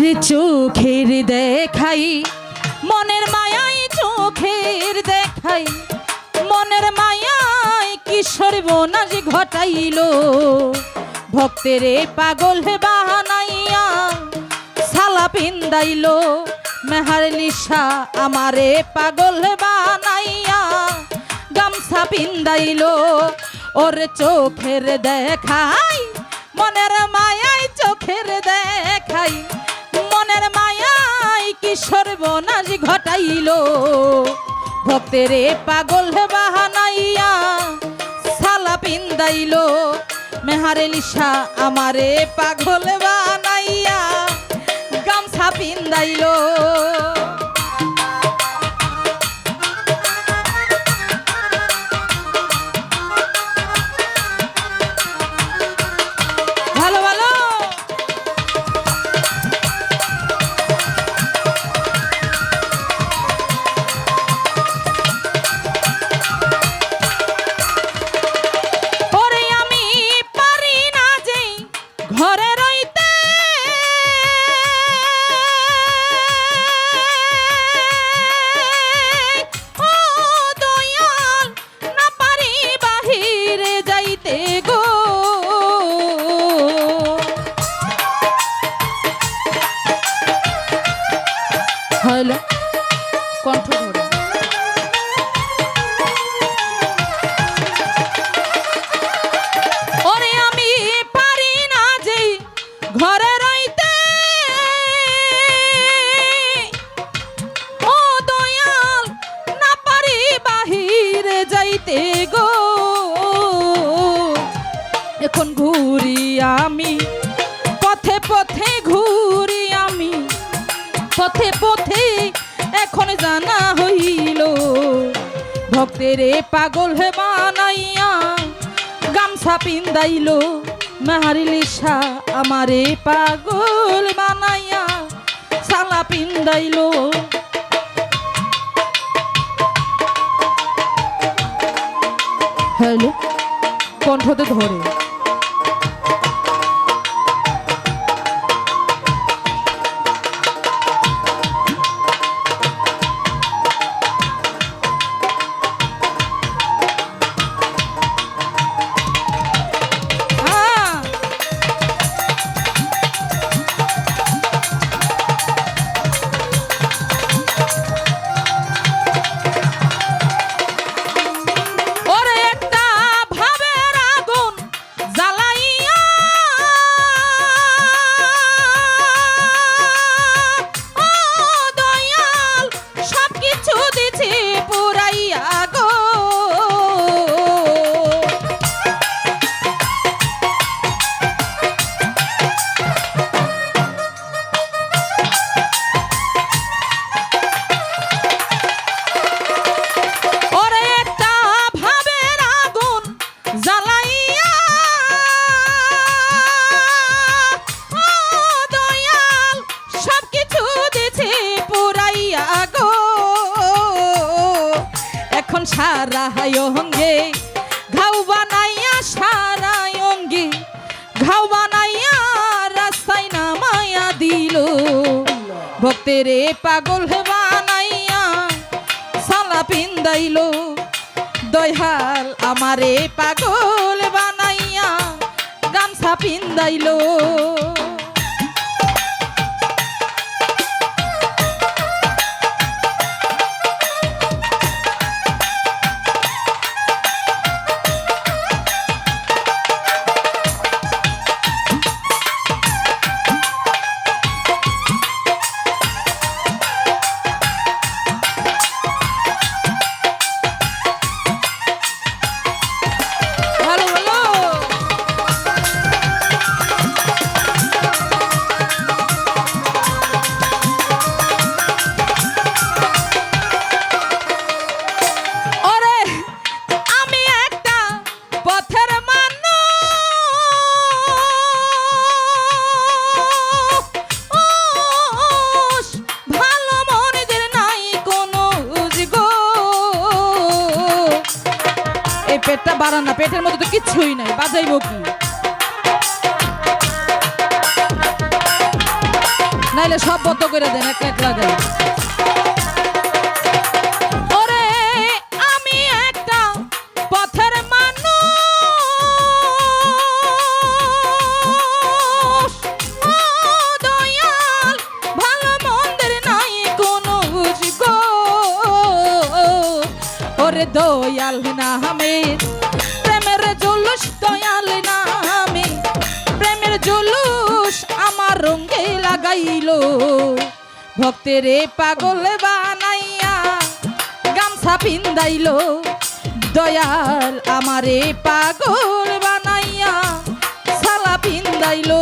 রে চোখের দেখাই মনের মায়াই চোখের দেখাই মনের মায়াই কি সর্বনাশ ঘটাইল ভক্তেরে পাগল বানাইয়া সালা পিন্দাইল মেহার নিশা আমারে পাগল বানাইয়া গামছা পিন্দাইল ওর চোখের দেখাই মনের মায়াই চোখের দেখাই মনের মায়াই কি সর্বনাশ ঘটাইল ভক্তেরে পাগল বানাইয়া সালা পিন্দাইল মেহারে লিসা আমারে পাগল বানাইয়া গামছা পিন্দাইল হলো কণ্ঠ ধরে ওরে আমি পারি না যে ঘরে রইতে ও দয়াল না পারি বাহিরে যাইতে গো এখন ঘুরি আমি পথে পথে ঘুরি আমি পথে পথে এখন জানা হইল ভক্তেরে পাগল বানাইয়া গামছা পিন্দাইল মেহারিলিসা আমারে পাগল বানাইয়া সালা পিন্দাইল হ্যালো কণ্ঠতে ধরে সারা অঙ্গে ঘাও বানাইয়া সারা অঙ্গে ঘাও বানাইয়া রাস্তায় নামাইয়া দিল ভক্তেরে পাগল বানাইয়া সালা পিন্দাইল দয়াল আমারে পাগল বানাইয়া গামছা পিন্দাইল পেটটা বাড়ান না, পেটের মধ্যে তো কিচ্ছুই নাই, বাজাইব কি? নাইলে সব বদ্ধ করে দেন এক এক লাগে। ওরে আমি একটা পথের মানুষ, ও দয়াল ভালো মন্দের নাই কোনো গো। ওরে দয়াল নামে প্রেমের জুলুস, দয়াল নামে প্রেমের জুলুস আমার রঙ্গে লাগাইলো। ভক্তেরে পাগল বানাইয়া গামছা পিন্দাইলো, দয়াল আমারে পাগল বানাইয়া সালা পিন্দাইলো।